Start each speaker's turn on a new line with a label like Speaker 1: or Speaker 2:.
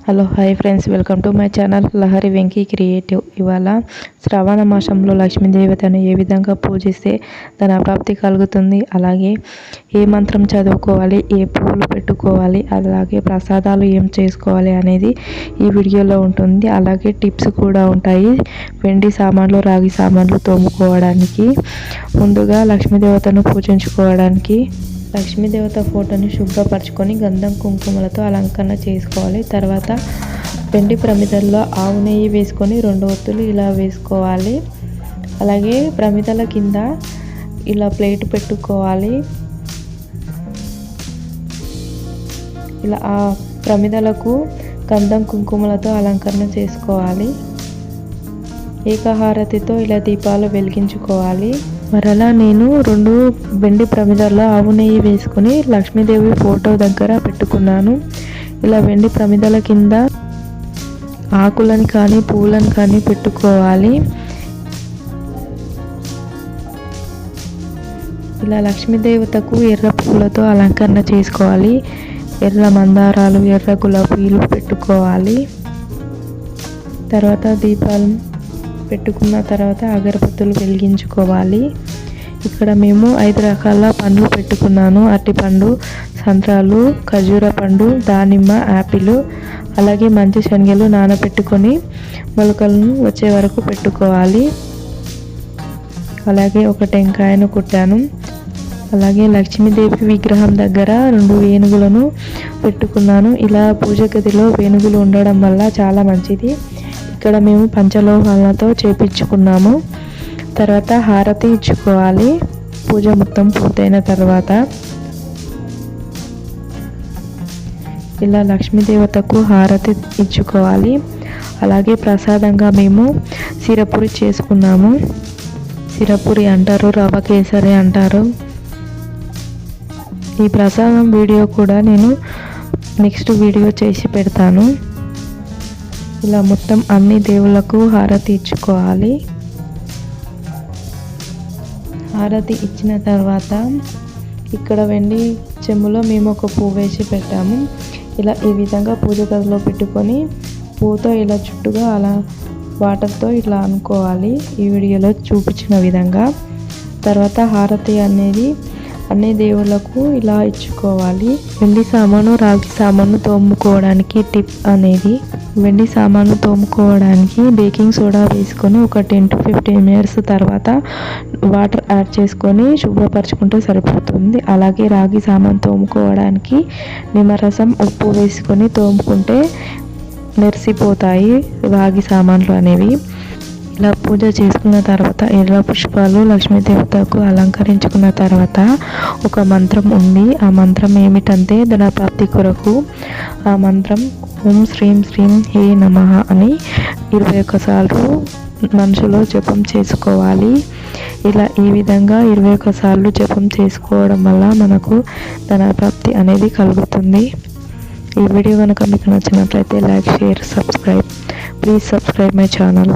Speaker 1: Hello hi friends, welcome to my channel Lahari Venky creative. ఇవాళ శ్రావణ మాసంలో లక్ష్మీదేవతను ఏ విధంగా పూజిస్తే ధన ప్రాప్తి కలుగుతుంది, అలాగే ఏ మంత్రం చదువుకోవాలి, ఏ పువ్వులు పెట్టుకోవాలి, అలాగే ప్రసాదాలు ఏం చేసుకోవాలి అనేది ఈ వీడియోలో ఉంటుంది. అలాగే టిప్స్ కూడా ఉంటాయి. వెండి సామాన్లు, రాగి సామాన్లు తోముకోవడానికి, ముందుగా లక్ష్మీదేవతను పూజించుకోవడానికి లక్ష్మీదేవత ఫోటోని శుభ్రపరచుకొని గంధం కుంకుమలతో అలంకరణ చేసుకోవాలి. తర్వాత వెండి ప్రమిదల్లో ఆవు నెయ్యి వేసుకొని 2 ఒత్తులు ఇలా వేసుకోవాలి. అలాగే ప్రమిదల కింద ఇలా ప్లేట్ పెట్టుకోవాలి. ఇలా ఆ ప్రమిదలకు గంధం కుంకుమలతో అలంకరణ చేసుకోవాలి. ఏకహారతితో ఇలా దీపాలు వెలిగించుకోవాలి. మరలా నేను 2 వెండి ప్రమిదల్లో ఆవు నెయ్యి వేసుకొని లక్ష్మీదేవి ఫోటో దగ్గర పెట్టుకున్నాను. ఇలా వెండి ప్రమిదల కింద ఆకులను కానీ పువ్వులను కానీ పెట్టుకోవాలి. ఇలా లక్ష్మీదేవతకు ఎర్ర పువ్వులతో అలంకరణ చేసుకోవాలి. ఎర్ర మందారాలు, ఎర్ర గులాబీలు పెట్టుకోవాలి. తర్వాత దీపాలు పెట్టుకున్న తర్వాత అగరబత్తులు వెలిగించుకోవాలి. ఇక్కడ మేము 5 రకాల పండ్లు పెట్టుకున్నాను. అరటిపండు, సంత్రాలు, ఖర్జూర పండు, దానిమ్మ, యాపిల్, అలాగే మంచి శనగలు నానబెట్టుకొని మొలకలను వచ్చే వరకు పెట్టుకోవాలి. అలాగే ఒక టెంకాయను కుట్టాను. అలాగే లక్ష్మీదేవి విగ్రహం దగ్గర 2 వేణుగులను పెట్టుకున్నాను. ఇలా పూజ గదిలో వేణుగులు ఉండడం వల్ల చాలా మంచిది. ఇక్కడ మేము పంచలోహాలతో చేపించుకున్నాము. తర్వాత హారతి ఇచ్చుకోవాలి. పూజ మొత్తం పూర్తయిన తర్వాత ఇలా లక్ష్మీదేవతకు హారతి ఇచ్చుకోవాలి. అలాగే ప్రసాదంగా మేము సిరపురి చేసుకున్నాము. సిరపురి అంటారు, రవ్వ కేసరి అంటారు. ఈ ప్రసాదం వీడియో కూడా నేను నెక్స్ట్ వీడియో చేసి పెడతాను. ఇలా మొత్తం అన్ని దేవుళ్ళకు హారతి ఇచ్చుకోవాలి. హారతి ఇచ్చిన తర్వాత ఇక్కడ వెండి చెంబులో మేము ఒక పువ్వు వేసి పెట్టాము. ఇలా ఈ విధంగా పూజ గదిలో పెట్టుకొని పువ్వుతో ఇలా చుట్టుగా అలా వాటర్తో ఇలా అనుకోవాలి, ఈ వీడియోలో చూపించిన విధంగా. తర్వాత హారతి అనేది అన్ని దేవుళ్ళకు ఇలా ఇచ్చుకోవాలి. వెండి సామాను, రాగి సామాను తోముకోవడానికి టిప్ అనేది, వెండి సామాను తోముకోవడానికి బేకింగ్ సోడా వేసుకొని ఒక 10 to 15 మినిట్స్ తర్వాత వాటర్ యాడ్ చేసుకొని శుభ్రపరచుకుంటే సరిపోతుంది. అలాగే రాగి సామాను తోముకోవడానికి నిమ్మరసం, ఉప్పు వేసుకొని తోముకుంటే నెరిసిపోతాయి రాగి సామాన్లు అనేవి. ఇలా పూజ చేసుకున్న తర్వాత ఎర్ర పుష్పాలు లక్ష్మీదేవతకు అలంకరించుకున్న తర్వాత ఒక మంత్రం ఉంది. ఆ మంత్రం ఏమిటంటే ధన ప్రాప్తి కొరకు ఆ మంత్రం ఓం శ్రీం శ్రీం హే నమః అని 21 సార్లు మనసులో జపం చేసుకోవాలి. ఇలా ఈ విధంగా 21 సార్లు జపం చేసుకోవడం వల్ల మనకు ధన ప్రాప్తి అనేది కలుగుతుంది. ఈ వీడియో కనుక మీకు నచ్చినట్లయితే like, share, subscribe. Please subscribe my channel.